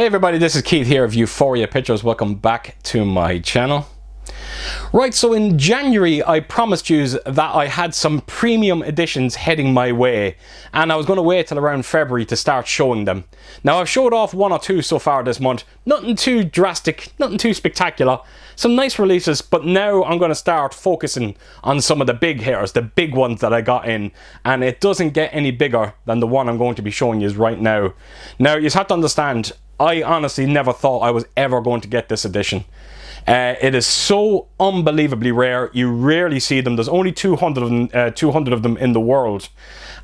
Hey everybody, this is Keith here of Euphoria Pictures. Welcome back to my channel. Right, so in January I promised you that I had some premium editions heading my way, and I was going to wait till around February to start showing them. Now I've showed off one or two so far this month, nothing too drastic, nothing too spectacular, some nice releases, but now I'm going to start focusing on some of the big hitters, the big ones that I got in, and it doesn't get any bigger than the one I'm going to be showing you right now. Now you have to understand, I honestly never thought I was ever going to get this edition. It is so unbelievably rare. You rarely see them. There's only 200 of them in the world.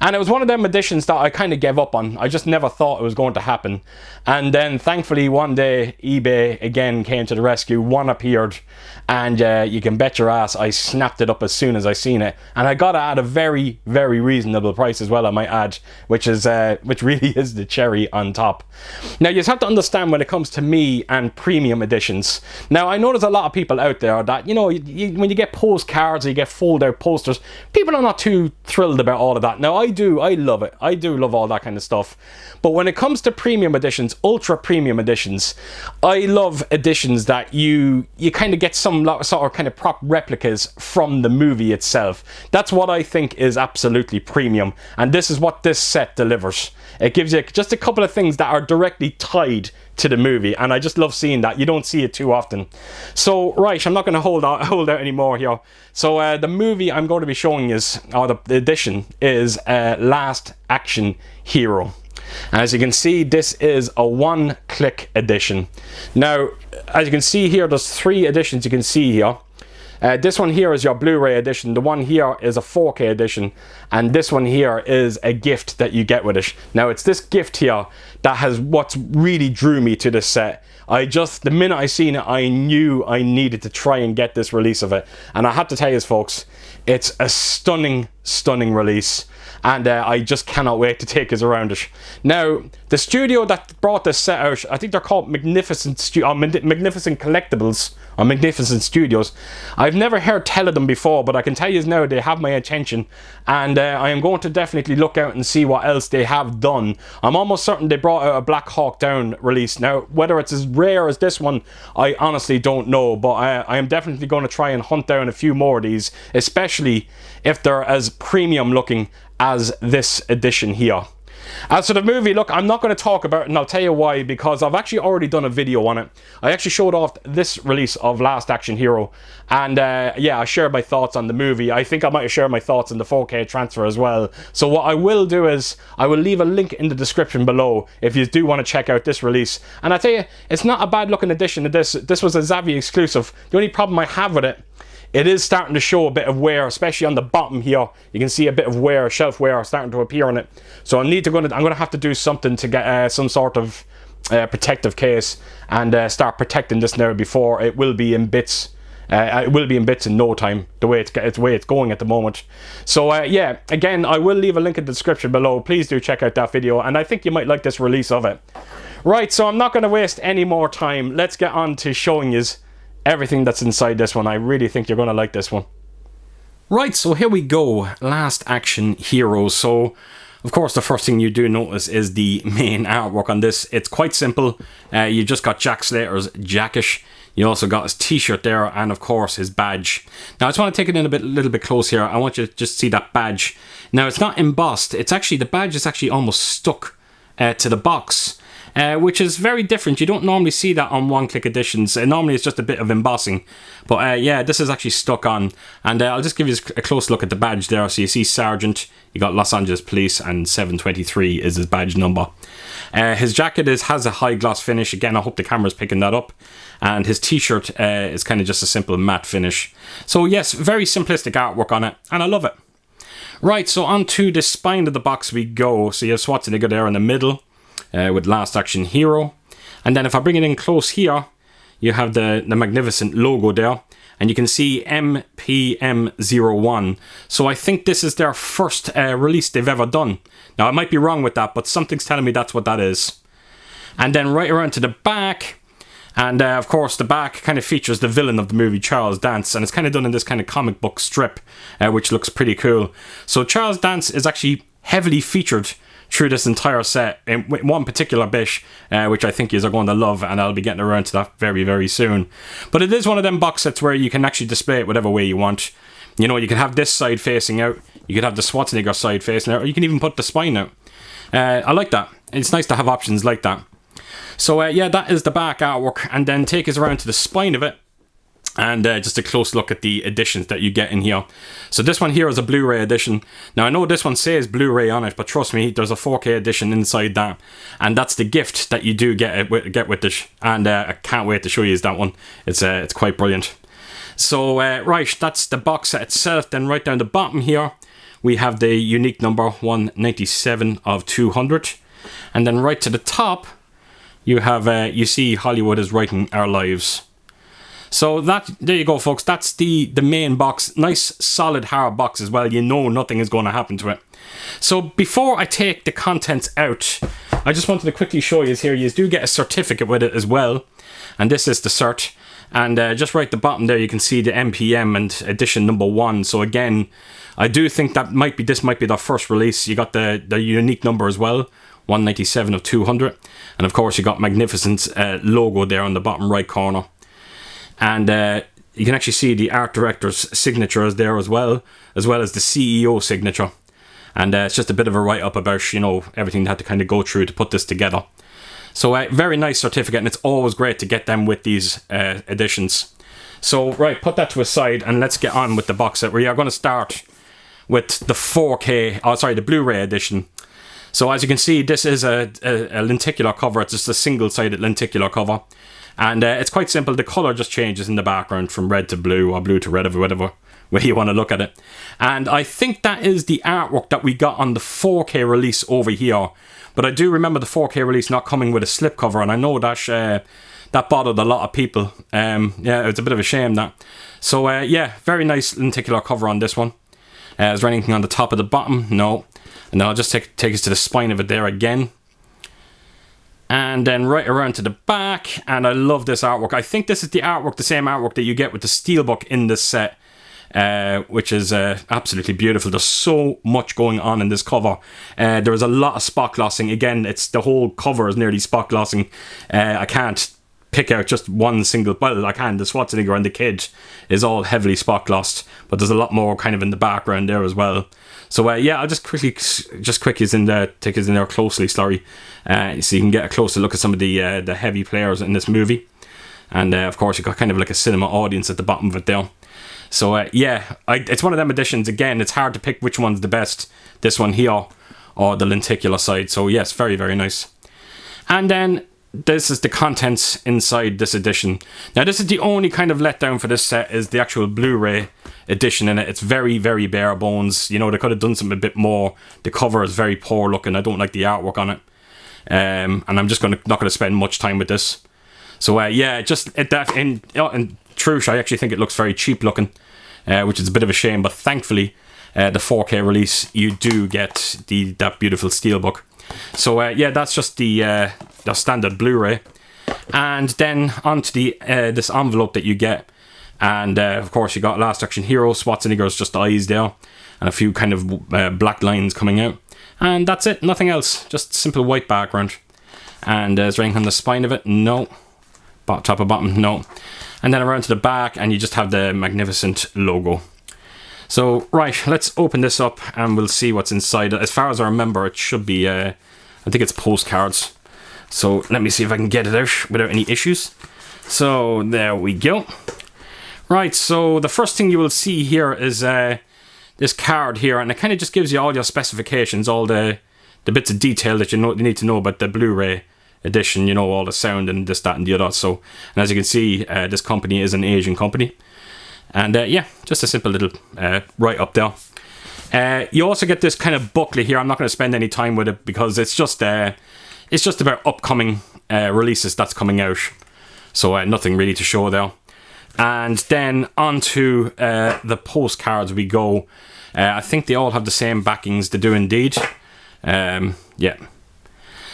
And it was one of them editions that I kind of gave up on. I just never thought it was going to happen. And then thankfully one day eBay again came to the rescue. One appeared, and you can bet your ass I snapped it up as soon as I seen it. And I got it at a very, very reasonable price as well, I might add, which really is the cherry on top. Now you have to understand when it comes to me and premium editions. Now I know there's a lot of people out there that, you know, when you get postcards or you get fold out posters, people are not too thrilled about all of that. Now I love it. I do love all that kind of stuff. But when it comes to premium editions, ultra premium editions, I love editions that you kind of get some sort of kind of prop replicas from the movie itself. That's what I think is absolutely premium, and this is what this set delivers. It gives you just a couple of things that are directly tied to the movie, and I just love seeing that. You don't see it too often. So right, I'm not going to hold out anymore here. So the movie I'm going to be showing is, or the edition is Last Action Hero. As you can see, this is a one-click edition. Now, as you can see here, there's three editions you can see here. This one here is your Blu-ray edition, the one here is a 4K edition, and this one here is a gift that you get with it. Now it's this gift here that has what's really drew me to this set. The minute I seen it, I knew I needed to try and get this release of it. And I have to tell you folks, it's a stunning, stunning release. And I just cannot wait to take us around it. Now, the studio that brought this set out, I think they're called Magnificent Collectables, or Magnificent Studios. I've never heard tell of them before, but I can tell you now they have my attention, and I am going to definitely look out and see what else they have done. I'm almost certain they brought out a Black Hawk Down release. Now, whether it's as rare as this one, I honestly don't know, but I am definitely going to try and hunt down a few more of these, especially if they're as premium looking as this edition here. As for the movie, look, I'm not going to talk about it, and I'll tell you why, because I've actually already done a video on it. I actually showed off this release of Last Action Hero, and yeah, I shared my thoughts on the movie. I think I might have shared my thoughts on the 4K transfer as well. So what I will do is, I will leave a link in the description below if you do want to check out this release. And I tell you, it's not a bad looking edition of this. This was a Zavvi exclusive. The only problem I have with it is starting to show a bit of wear, especially on the bottom here. You can see a bit of wear, shelf wear starting to appear on it. So I'm going to have to do something to get some sort of protective case and start protecting this now before it will be in bits. It will be in bits in no time, the way it's going at the moment. So yeah, again, I will leave a link in the description below. Please do check out that video, and I think you might like this release of it. Right, so I'm not going to waste any more time. Let's get on to showing you everything that's inside this one. I really think you're going to like this one. Right, so here we go. Last Action Hero. So, of course, the first thing you do notice is the main artwork on this. It's quite simple. You just got Jack Slater's jacket. You also got his t-shirt there, and of course his badge. Now I just want to take it in a little bit close here. I want you to just see that badge. Now it's not embossed. It's actually, the badge is actually almost stuck to the box. Which is very different. You don't normally see that on one-click editions. Normally it's just a bit of embossing. But yeah, this is actually stuck on. And I'll just give you a close look at the badge there. So you see Sergeant, you got Los Angeles Police, and 723 is his badge number. His jacket has a high gloss finish. Again, I hope the camera's picking that up. And his t-shirt is kind of just a simple matte finish. So yes, very simplistic artwork on it, and I love it. Right, so onto the spine of the box we go. So you have Schwarzenegger there in the middle. With Last Action Hero, and then if I bring it in close here, you have the Magnificent logo there, and you can see MPM01. So I think this is their first release they've ever done. Now I might be wrong with that, but something's telling me that's what that is. And then right around to the back, and of course the back kind of features the villain of the movie, Charles Dance, and it's kind of done in this kind of comic book strip, which looks pretty cool. So Charles Dance is actually heavily featured through this entire set in one particular bit, which I think you are going to love, and I'll be getting around to that very, very soon. But it is one of them box sets where you can actually display it whatever way you want. You know, you can have this side facing out, you could have the Schwarzenegger side facing out, or you can even put the spine out. I like that. It's nice to have options like that. So yeah, that is the back artwork, and then take us around to the spine of it. And just a close look at the editions that you get in here. So this one here is a Blu-ray edition. Now I know this one says Blu-ray on it, but trust me, there's a 4K edition inside that, and that's the gift that you do get with it. And I can't wait to show you that one. It's quite brilliant. So right, that's the box set itself. Then right down the bottom here, we have the unique number 197 of 200, and then right to the top, you have you see Hollywood is writing our lives. So there you go, folks. That's the main box. Nice solid hard box as well. You know nothing is going to happen to it. So before I take the contents out, I just wanted to quickly show you here. You do get a certificate with it as well, and this is the cert. And just right at the bottom there, you can see the MPM and edition number 1. So again, I do think that this might be their first release. You got the unique number as well, 197 of 200, and of course you got Magnificent's logo there on the bottom right corner. And you can actually see the art director's signature is there as well as the CEO signature. And it's just a bit of a write-up about, you know, everything they had to kind of go through to put this together. So very nice certificate, and it's always great to get them with these editions. So right, put that to a side, and let's get on with the box set. We are going to start with the 4K, the Blu-ray edition. So as you can see, this is a lenticular cover. It's just a single-sided lenticular cover. And it's quite simple. The colour just changes in the background from red to blue, or blue to red, or whatever way you want to look at it. And I think that is the artwork that we got on the 4K release over here. But I do remember the 4K release not coming with a slipcover, and I know that bothered a lot of people. Yeah, it's a bit of a shame that. So yeah, very nice lenticular cover on this one. Is there anything on the top of the bottom? No. And then I'll just take us to the spine of it there again. And then right around to the back, and I love this artwork. I think this is the artwork, the same artwork that you get with the steelbook in this set, which is absolutely beautiful. There's so much going on in this cover. There is a lot of spot glossing. Again, the whole cover is nearly spot glossing. I can't pick out just one single, well, I can. The Schwarzenegger and the kid is all heavily spot glossed, but there's a lot more kind of in the background there as well. So yeah, I'll just quickly take us in there closely, so you can get a closer look at some of the heavy players in this movie. And of course you've got kind of like a cinema audience at the bottom of it there. So yeah, it's one of them editions. Again, it's hard to pick which one's the best, this one here or the lenticular side. So yes, very, very nice. And then this is the contents inside this edition. Now this is the only kind of letdown for this set, is the actual Blu-ray edition in it. It's very, very bare bones. You know, they could have done something a bit more. The cover is very poor looking. I don't like the artwork on it. And I'm just not going to spend much time with this. So yeah, in truth, I actually think it looks very cheap looking, which is a bit of a shame. But thankfully, the 4K release, you do get that beautiful steelbook. So yeah, that's just the standard Blu-ray. And then onto this envelope that you get. And of course you got Last Action Hero, Schwarzenegger's just eyes there, and a few kind of black lines coming out. And that's it, nothing else, just simple white background. And is there anything on the spine of it? No. Top or bottom? No. And then around to the back, and you just have the Magnificent logo. So right, let's open this up and we'll see what's inside. As far as I remember, it should be I think it's postcards. So let me see if I can get it out without any issues. So there we go. Right, so the first thing you will see here is this card here, and it kind of just gives you all your specifications, all the bits of detail that you need to know about the Blu-ray edition, you know, all the sound and this, that and the other. So, and as you can see, this company is an Asian company. And yeah, just a simple little write-up there. You also get this kind of booklet here. I'm not going to spend any time with it because it's just about upcoming releases that's coming out. So nothing really to show there. And then onto the postcards we go. I think they all have the same backings. They do indeed. Yeah.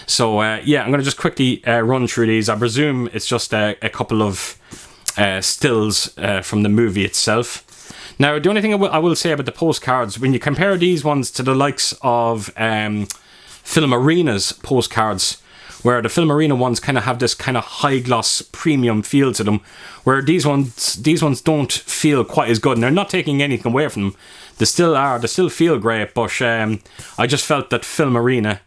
So yeah, I'm going to just quickly run through these. I presume it's just a couple of stills from the movie itself. Now, the only thing I will say about the postcards, when you compare these ones to the likes of Film Arena's postcards, where the Film Arena ones kind of have this kind of high gloss premium feel to them, where these ones don't feel quite as good, and they're not taking anything away from them. They still feel great, but I just felt that Film Arena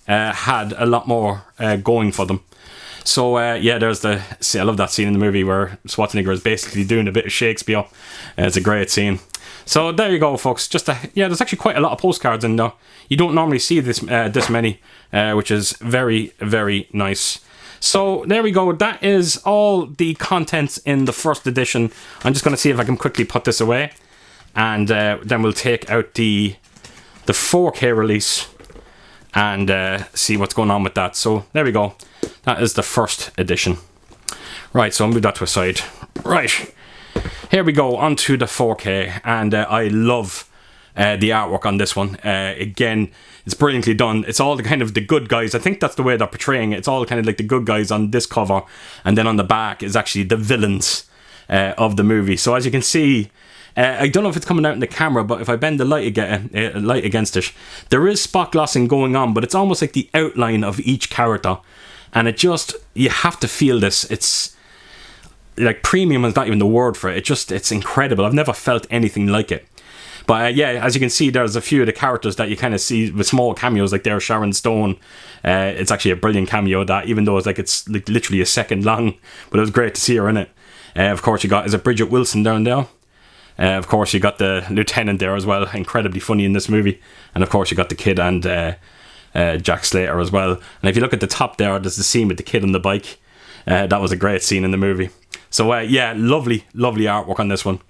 had a lot more going for them. So yeah, there's I love that scene in the movie where Schwarzenegger is basically doing a bit of Shakespeare. It's a great scene. So there you go, folks. There's actually quite a lot of postcards in there. You don't normally see this many, which is very, very nice. So there we go. That is all the contents in the first edition. I'm just going to see if I can quickly put this away, and then we'll take out the 4K release and see what's going on with that. So there we go. That is the first edition. Right, so I'll move that to a side. Right, here we go, onto the 4K, and I love the artwork on this one. Again, it's brilliantly done. It's all the kind of the good guys. I think that's the way they're portraying it. It's all kind of like the good guys on this cover, and then on the back is actually the villains of the movie. So as you can see, I don't know if it's coming out in the camera, but if I bend the light against it, there is spot glossing going on, but it's almost like the outline of each character. And you have to feel this. It's like premium is not even the word for it. It's incredible. I've never felt anything like it. But yeah, as you can see, there's a few of the characters that you kind of see with small cameos, like there's Sharon Stone. It's actually a brilliant cameo, that, even though it's like literally a second long, but it was great to see her in it. Of course, is it Bridget Wilson down there? Of course, you got the lieutenant there as well, incredibly funny in this movie. And of course, you got the kid and Jack Slater as well. And if you look at the top there's the scene with the kid on the bike. That was a great scene in the movie. So yeah, lovely artwork on this one.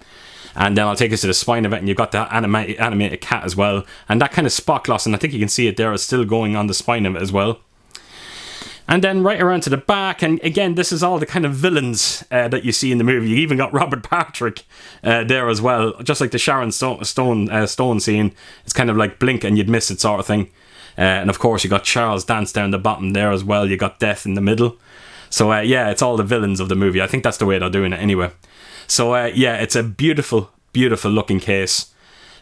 And then I'll take us to the spine of it, and you've got the animated cat as well. And that kind of spot gloss, and I think you can see it there, is still going on the spine of it as well. And then right around to the back, and again, this is all the kind of villains that you see in the movie. You even got Robert Patrick there as well, just like the Sharon Stone scene. It's kind of like blink and you'd miss it sort of thing. And of course, you got Charles Dance down the bottom there as well. You got Death in the middle. So yeah, it's all the villains of the movie. I think that's the way they're doing it anyway. So yeah, it's a beautiful, beautiful looking case.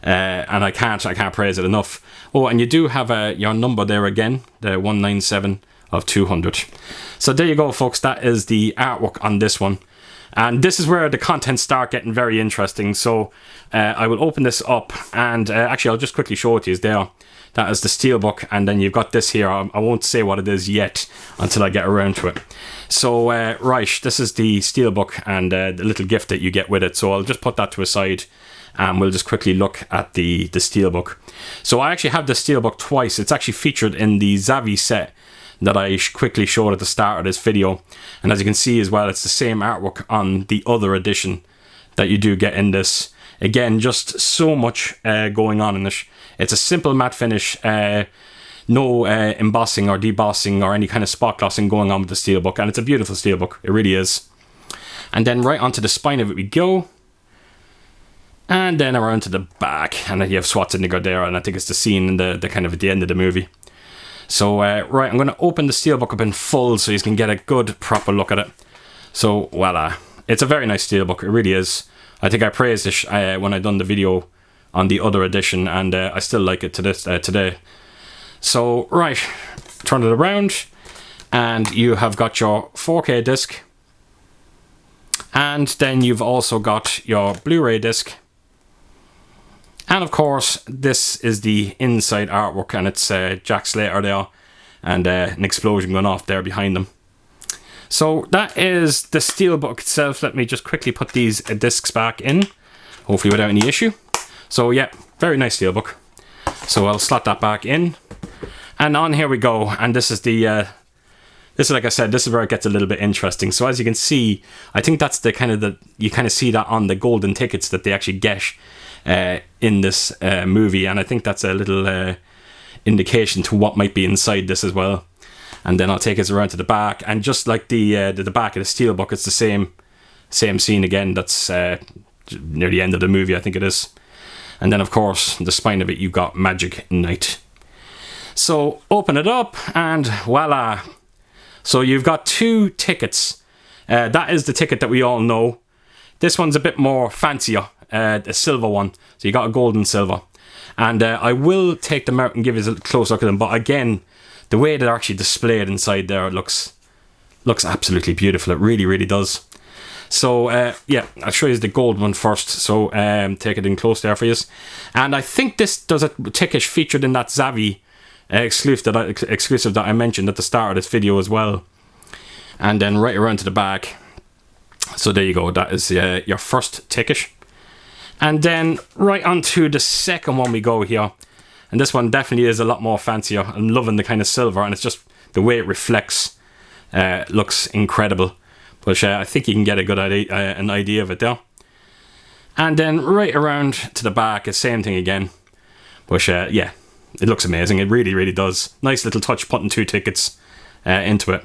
And I can't praise it enough. Oh, and you do have your number there again, the 197 of 200. So there you go, folks. That is the artwork on this one. And this is where the contents start getting very interesting. So I will open this up, and actually I'll just quickly show it to you there. That is the steelbook, and then you've got this here. I won't say what it is yet until I get around to it. So right, this is the steelbook and the little gift that you get with it. So I'll just put that to a side, and we'll just quickly look at the steelbook. So I actually have the steelbook twice. It's actually featured in the Zavvi set that I quickly showed at the start of this video. And as you can see as well, it's the same artwork on the other edition that you do get in this. Again, just so much going on in it. It's a simple matte finish, no embossing or debossing or any kind of spot glossing going on with the steelbook, and it's a beautiful steelbook, it really is. And then right onto the spine of it we go, and then around to the back, and then you have Schwarzenegger there, and I think it's the scene in the kind of at the end of the movie. So right, I'm going to open the steelbook up in full so you can get a good proper look at it. So voila, it's a very nice steelbook, it really is. I think I praised it when I done the video on the other edition, and I still like it to this today. So right, turn it around, and you have got your 4K disc, and then you've also got your Blu-ray disc, and of course this is the inside artwork, and it's Jack Slater there, and an explosion going off there behind them. So that is the steelbook itself. Let me just quickly put these discs back in, hopefully without any issue. So yeah, very nice steelbook. So I'll slot that back in, and on here we go. And this is the this is, like I said, this is where it gets a little bit interesting. So as you can see, I think that's the kind of you kind of see that on the golden tickets that they actually get in this movie, and I think that's a little indication to what might be inside this as well. And then I'll take us around to the back, and just like the back of the steelbook, it's the same scene again. That's near the end of the movie, I think it is. And then of course the spine of it, you've got Magic Night. So open it up, and voila. So you've got two tickets. That is the ticket that we all know. This one's a bit more fancier, a silver one. So you got a gold and silver. And I will take them out and give you a close look at them. But again, the way they're actually displayed inside there, it looks absolutely beautiful. It really, really does. So yeah, I'll show you the gold one first. So take it in close there for you. And I think this does a ticket featured in that Zavvi exclusive that I mentioned at the start of this video as well. And then right around to the back. So there you go. That is your first ticket. And then right onto the second one we go here. And this one definitely is a lot more fancier. I'm loving the kind of silver, and it's just the way it reflects. Looks incredible. But I think you can get a good idea, an idea of it there. And then right around to the back, the same thing again. But yeah, it looks amazing. It really, really does. Nice little touch putting 2 tickets into it.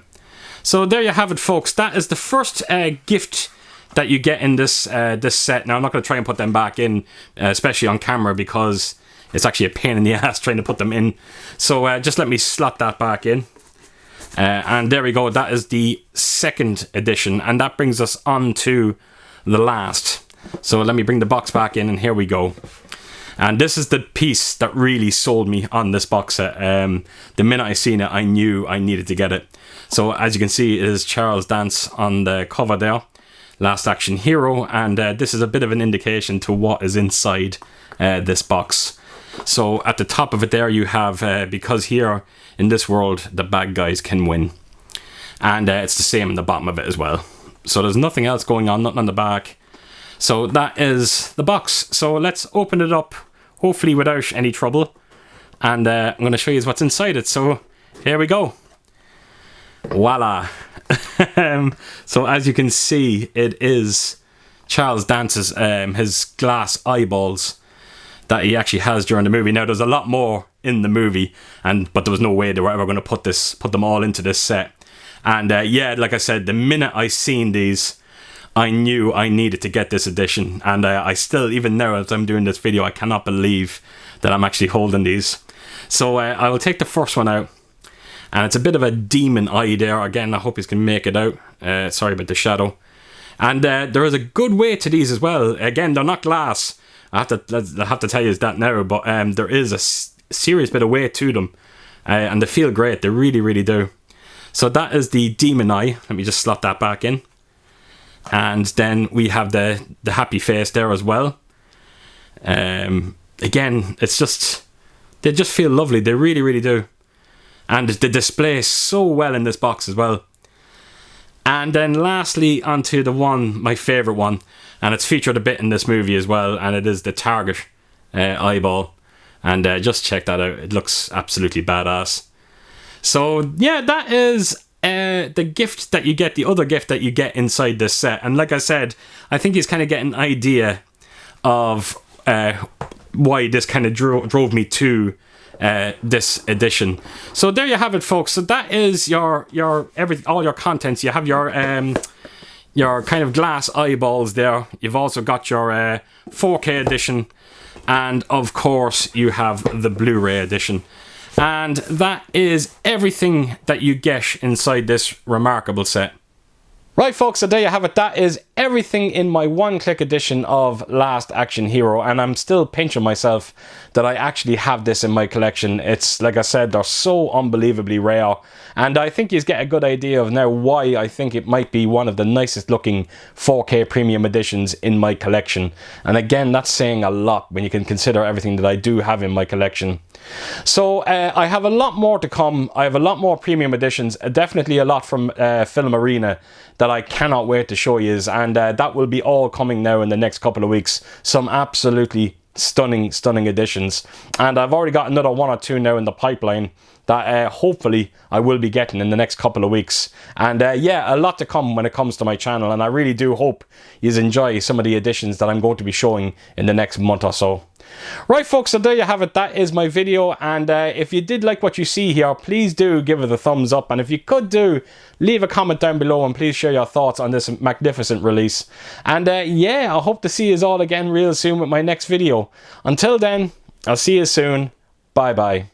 So there you have it, folks. That is the first gift that you get in this this set. Now I'm not going to try and put them back in, especially on camera, because it's actually a pain in the ass trying to put them in. So just let me slot that back in. And there we go. That is the second edition, and that brings us on to the last. So let me bring the box back in, and here we go. And this is the piece that really sold me on this box set. The minute I seen it, I knew I needed to get it. So as you can see, it is Charles Dance on the cover there. Last Action Hero. And this is a bit of an indication to what is inside this box. So at the top of it there you have, because here in this world the bad guys can win. And it's the same in the bottom of it as well. So there's nothing else going on, nothing on the back. So that is the box. So let's open it up, hopefully without any trouble. And I'm going to show you what's inside it. So here we go. Voila. So as you can see, it is Charles Dance's his glass eyeballs that he actually has during the movie. Now there's a lot more in the movie, but there was no way they were ever going to put them all into this set. And yeah, like I said, the minute I seen these, I knew I needed to get this edition. And I still, even now as I'm doing this video, I cannot believe that I'm actually holding these. So I will take the first one out. And it's a bit of a demon eye there. Again, I hope you can make it out. Sorry about the shadow. And there is a good weight to these as well. Again, they're not glass. I have to tell you that now. But there is a serious bit of weight to them. And they feel great. They really, really do. So that is the demon eye. Let me just slot that back in. And then we have the happy face there as well. Again, it's just... They just feel lovely. They really, really do. And they display so well in this box as well. And then lastly, onto my favourite one. And it's featured a bit in this movie as well. And it is the Target eyeball. And just check that out. It looks absolutely badass. So yeah, that is the gift that you get. The other gift that you get inside this set. And like I said, I think he's kind of getting an idea of why this kind of drove me to this edition. So there you have it, folks. So that is all your contents. You have your kind of glass eyeballs there. You've also got your 4K edition, and of course you have the Blu-ray edition. And that is everything that you get inside this remarkable set. Right, folks, so there you have it. That is everything in my one-click edition of Last Action Hero, and I'm still pinching myself that I actually have this in my collection. It's, like I said, they're so unbelievably rare, and I think you get a good idea of now why I think it might be one of the nicest looking 4K premium editions in my collection. And again, that's saying a lot when you can consider everything that I do have in my collection. So I have a lot more to come. I have a lot more premium editions, definitely a lot from Film Arena that I cannot wait to show you, and that will be all coming now in the next couple of weeks. Some absolutely stunning editions, and I've already got another 1 or 2 now in the pipeline that hopefully I will be getting in the next couple of weeks. And yeah, a lot to come when it comes to my channel, and I really do hope you enjoy some of the editions that I'm going to be showing in the next month or so. Right, folks, so there you have it. That is my video, and if you did like what you see here, please do give it a thumbs up, and if you could leave a comment down below, and please share your thoughts on this magnificent release. And yeah, I hope to see you all again real soon with my next video. Until then, I'll see you soon. Bye bye.